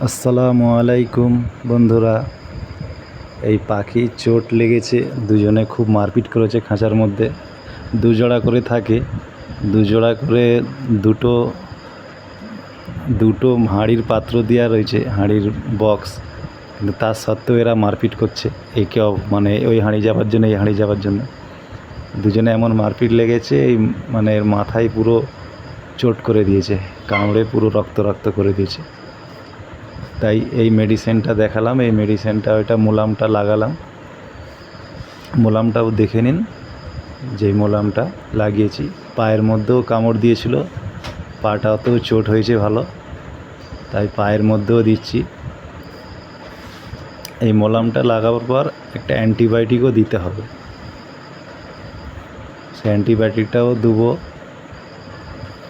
আসসালামু আলাইকুম বন্ধুরা। এই পাখির চোট লেগেছে, দুজনে খুব মারপিট করেছে খাঁচার মধ্যে। দুজোড়া করে থাকে, দুজোড়া করে দুটো দুটো হাঁড়ির পাত্র দেওয়া রয়েছে, হাঁড়ির বক্স, কিন্তু তার সত্ত্বেও এরা মারপিট করছে একে মানে ওই হাঁড়ি যাবার জন্য এই হাঁড়ি যাবার জন্য। দুজনে এমন মারপিট লেগেছে, এই মানে এর মাথায় পুরো চোট করে দিয়েছে, কামড়ে পুরো রক্ত রক্ত করে দিয়েছে। তাই এই মেডিসিনটা দেখালাম, এই মেডিসিনটা ওইটা মোলামটা লাগালাম। মোলামটাও দেখে নিন, যেই মোলামটা লাগিয়েছি। পায়ের মধ্যেও কামড় দিয়েছিল, পাটাতেও চোট হয়েছে ভালো, তাই পায়ের মধ্যেও দিচ্ছি। এই মোলামটা লাগাবার পর একটা অ্যান্টিবায়োটিকও দিতে হবে, সেই অ্যান্টিবায়োটিকটাও দেবো।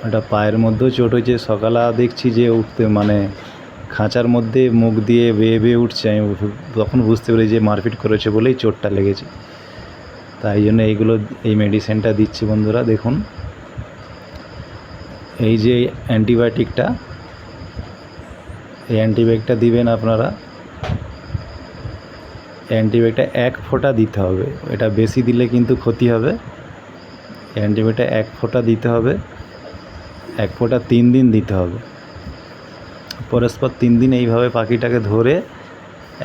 এটা পায়ের মধ্যেও চোট হয়েছে, সকালে দেখছি যে উঠতে মানে খাঁচার মধ্যে মুখ দিয়ে বেয়ে বেয়ে উঠছে। আমি তখন বুঝতে পারি যে মারপিট করেছে বলেই চোটটা লেগেছে। তাই জন্য এই মেডিসিনটা দিচ্ছি বন্ধুরা। দেখুন, এই যে অ্যান্টিবায়োটিকটা, এই অ্যান্টিবায়োটিকটা দিবেন আপনারা। অ্যান্টিবায়োটিকটা 1 ফোঁটা দিতে হবে, এটা বেশি দিলে কিন্তু ক্ষতি হবে। অ্যান্টিবায়োটিকটা 1 ফোঁটা দিতে হবে, 1 ফোঁটা 3 দিন দিতে হবে। পরস্পর 3 দিন এইভাবে পাখিটাকে ধরে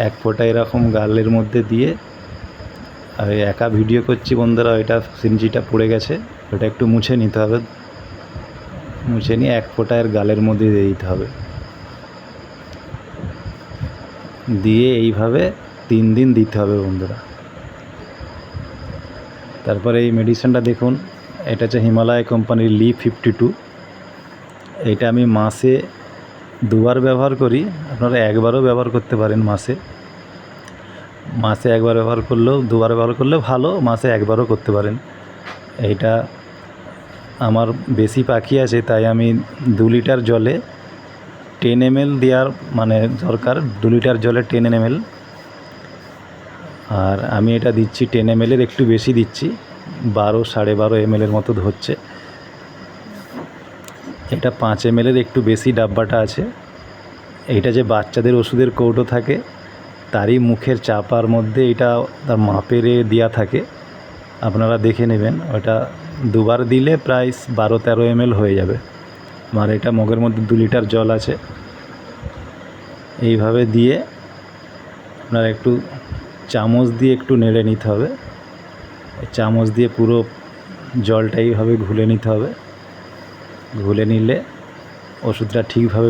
1 ফোঁটা এরকম গালের মধ্যে দিয়ে, আর একা ভিডিও করছি বন্ধুরা, ওইটা সিনজিটা পড়ে গেছে, ওটা একটু মুছে নিতে হবে। মুছে নিয়ে 1 ফোঁটা এর গালের মধ্যে দিয়ে দিতে হবে, দিয়ে এইভাবে 3 দিন দিতে হবে বন্ধুরা। তারপরে এই মেডিসিনটা দেখুন, এটা হচ্ছে হিমালয় কোম্পানির লিপ 52। এটা আমি মাসে 2 বার ব্যবহার করি, আপনারা 1 বারও ব্যবহার করতে পারেন। মাসে 1 বার ব্যবহার করলেও, 2 বার ব্যবহার করলেও ভালো, মাসে 1 বারও করতে পারেন। এইটা আমার বেশি পাখি আছে, তাই আমি 2 লিটার জলে 10 ml দেওয়ার মানে দরকার। 2 লিটার জলে 10 ml, আর আমি এটা দিচ্ছি 10 ml এর একটু বেশি দিচ্ছি, 12 সাড়ে 12 ml এর মতো ধরছে। এটা 5 ml এর একটু বেশি ডাব্বাটা আছে। এইটা যে বাচ্চাদের ওষুধের কৌটো থাকে, তারই মুখের চাপার মধ্যে এটা তার মাপের দেওয়া থাকে, আপনারা দেখে নেবেন। ওটা 2 বার দিলে প্রায় 12-13 ml হয়ে যাবে। আমার এটা মগের মধ্যে 2 লিটার জল আছে। এইভাবে দিয়ে আপনারা একটু চামচ দিয়ে একটু নেড়ে নিতে হবে। চামচ দিয়ে পুরো জলটা এইভাবে ঘুলে নিতে হবে। ঘুলে নিলে ওষুধটা ঠিকভাবে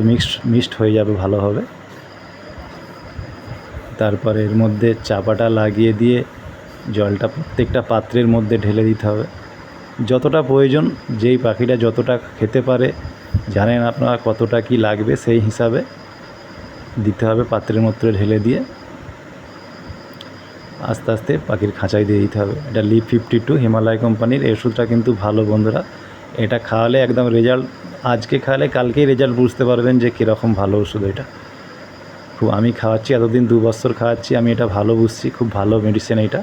মিক্সড হয়ে যাবে ভালোভাবে। তারপরে এর মধ্যে চাপাটা লাগিয়ে দিয়ে জলটা প্রত্যেকটা পাত্রের মধ্যে ঢেলে দিতে হবে, যতটা প্রয়োজন। যেই পাখিটা যতটা খেতে পারে জানেন আপনারা, কতটা কি লাগবে সেই হিসাবে দিতে হবে। পাত্রের মধ্যে ঢেলে দিয়ে আস্তে আস্তে পাখির খাঁচায় দিয়ে দিতে হবে। এটা লিপ 52 হিমালয় কোম্পানির। এই ওষুধটা কিন্তু ভালো বন্ধুরা, এটা খাওয়ালে একদম রেজাল্ট, আজকে খাওয়ালে কালকেই রেজাল্ট বুঝতে পারবেন যে কীরকম ভালো ওষুধ এটা। খুব আমি খাওয়াচ্ছি, এতদিন 2 বছর খাওয়াচ্ছি, আমি এটা ভালো বুঝছি, খুব ভালো মেডিসিন এটা।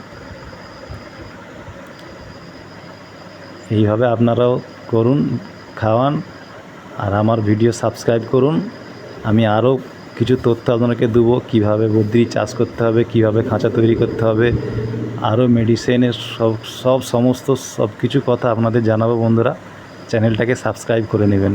এইভাবে আপনারাও করুন, খাওয়ান, আর আমার ভিডিও সাবস্ক্রাইব করুন। আমি আরও কিছু তথ্য আপনাকে দেবো, কীভাবে বদ্রি চাষ করতে হবে, কীভাবে খাঁচা তৈরি করতে হবে, আরও মেডিসিনের সমস্ত সব কিছু কথা আপনাদের জানাবো বন্ধুরা। চ্যানেলটাকে সাবস্ক্রাইব করে নেবেন।